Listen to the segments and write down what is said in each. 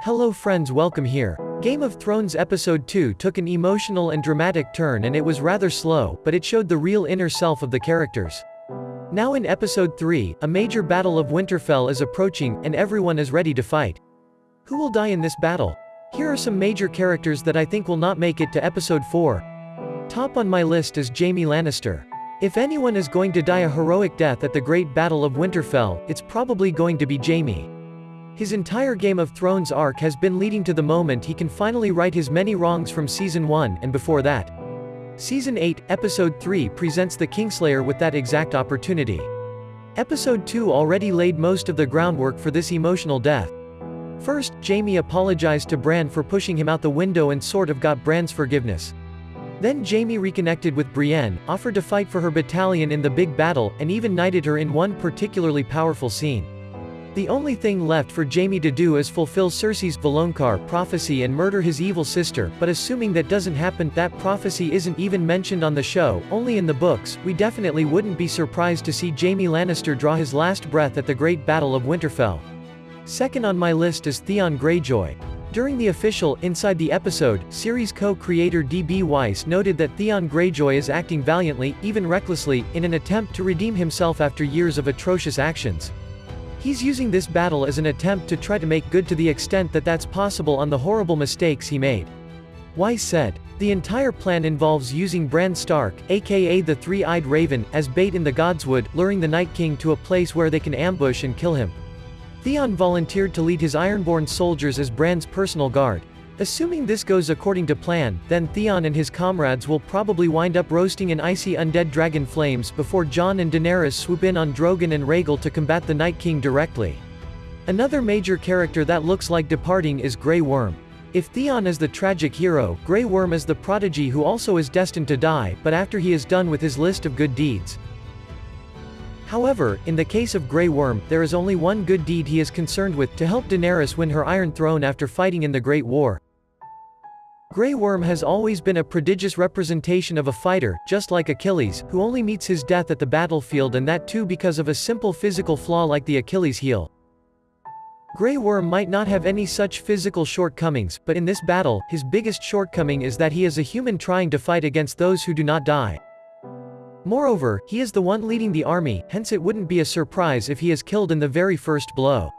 Hello friends, welcome here. Game of Thrones Episode 2 took an emotional and dramatic turn, and it was rather slow, but it showed the real inner self of the characters. Now in Episode 3, a major battle of Winterfell is approaching, and everyone is ready to fight. Who will die in this battle? Here are some major characters that I think will not make it to Episode 4. Top on my list is Jaime Lannister. If anyone is going to die a heroic death at the Great Battle of Winterfell, it's probably going to be Jaime. His entire Game of Thrones arc has been leading to the moment he can finally right his many wrongs from Season 1 and before that. Season 8, Episode 3 presents the Kingslayer with that exact opportunity. Episode 2 already laid most of the groundwork for this emotional death. First, Jaime apologized to Bran for pushing him out the window and sort of got Bran's forgiveness. Then Jaime reconnected with Brienne, offered to fight for her battalion in the big battle, and even knighted her in one particularly powerful scene. The only thing left for Jaime to do is fulfill Cersei's Valonqar prophecy and murder his evil sister, but assuming that doesn't happen, that prophecy isn't even mentioned on the show, only in the books, we definitely wouldn't be surprised to see Jaime Lannister draw his last breath at the Great Battle of Winterfell. Second on my list is Theon Greyjoy. During the official Inside the Episode series, co-creator D.B. Weiss noted that Theon Greyjoy is acting valiantly, even recklessly, in an attempt to redeem himself after years of atrocious actions. He's using this battle as an attempt to try to make good to the extent that that's possible on the horrible mistakes he made. Weiss said, "The entire plan involves using Bran Stark, aka the Three-Eyed Raven, as bait in the Godswood, luring the Night King to a place where they can ambush and kill him. Theon volunteered to lead his Ironborn soldiers as Bran's personal guard. Assuming this goes according to plan, then Theon and his comrades will probably wind up roasting in icy undead dragon flames before Jon and Daenerys swoop in on Drogon and Rhaegal to combat the Night King directly." Another major character that looks like departing is Grey Worm. If Theon is the tragic hero, Grey Worm is the prodigy who also is destined to die, but after he is done with his list of good deeds. However, in the case of Grey Worm, there is only one good deed he is concerned with: to help Daenerys win her Iron Throne after fighting in the Great War. Grey Worm has always been a prodigious representation of a fighter, just like Achilles, who only meets his death at the battlefield, and that too because of a simple physical flaw like the Achilles heel. Grey Worm might not have any such physical shortcomings, but in this battle, his biggest shortcoming is that he is a human trying to fight against those who do not die. Moreover, he is the one leading the army, hence it wouldn't be a surprise if he is killed in the very first blow.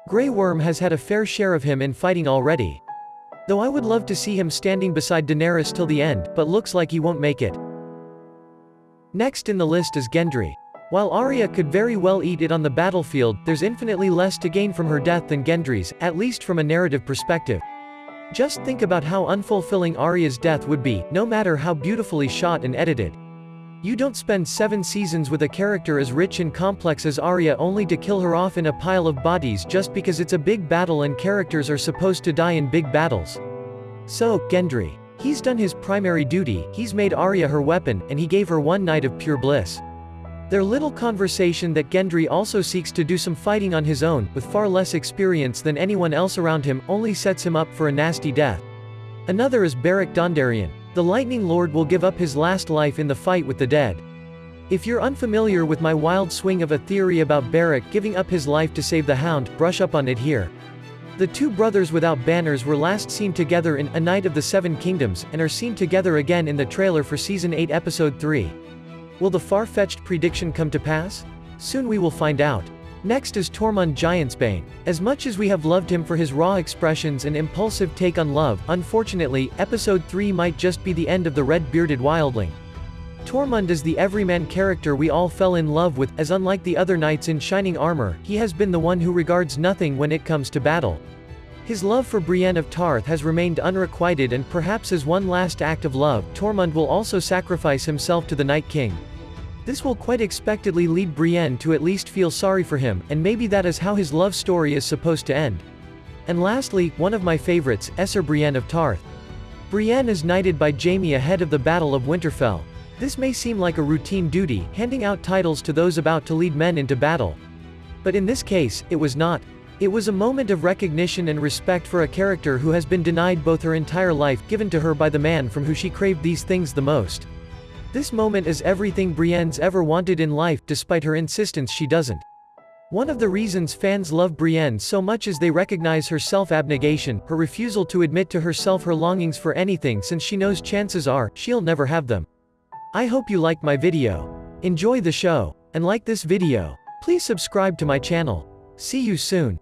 Grey Worm has had a fair share of him in fighting already. Though I would love to see him standing beside Daenerys till the end, but looks like he won't make it. Next in the list is Gendry. While Arya could very well eat it on the battlefield, there's infinitely less to gain from her death than Gendry's, at least from a narrative perspective. Just think about how unfulfilling Arya's death would be, no matter how beautifully shot and edited. You don't spend 7 seasons with a character as rich and complex as Arya only to kill her off in a pile of bodies just because it's a big battle and characters are supposed to die in big battles. So, Gendry. He's done his primary duty, he's made Arya her weapon, and he gave her one night of pure bliss. Their little conversation that Gendry also seeks to do some fighting on his own, with far less experience than anyone else around him, only sets him up for a nasty death. Another is Beric Dondarrion. The Lightning Lord will give up his last life in the fight with the dead. If you're unfamiliar with my wild swing of a theory about Beric giving up his life to save the Hound, brush up on it here. The two brothers without banners were last seen together in A Night of the Seven Kingdoms, and are seen together again in the trailer for Season 8 Episode 3. Will the far-fetched prediction come to pass? Soon we will find out. Next is Tormund Giantsbane. As much as we have loved him for his raw expressions and impulsive take on love, unfortunately, Episode 3 might just be the end of the red-bearded wildling. Tormund is the everyman character we all fell in love with, as unlike the other knights in shining armor, he has been the one who regards nothing when it comes to battle. His love for Brienne of Tarth has remained unrequited, and perhaps as one last act of love, Tormund will also sacrifice himself to the Night King. This will quite expectedly lead Brienne to at least feel sorry for him, and maybe that is how his love story is supposed to end. And lastly, one of my favorites, Esser Brienne of Tarth. Brienne is knighted by Jaime ahead of the Battle of Winterfell. This may seem like a routine duty, handing out titles to those about to lead men into battle. But in this case, it was not. It was a moment of recognition and respect for a character who has been denied both her entire life, given to her by the man from whom she craved these things the most. This moment is everything Brienne's ever wanted in life, despite her insistence she doesn't. One of the reasons fans love Brienne so much is they recognize her self-abnegation, her refusal to admit to herself her longings for anything since she knows chances are, she'll never have them. I hope you liked my video. Enjoy the show, and like this video. Please subscribe to my channel. See you soon.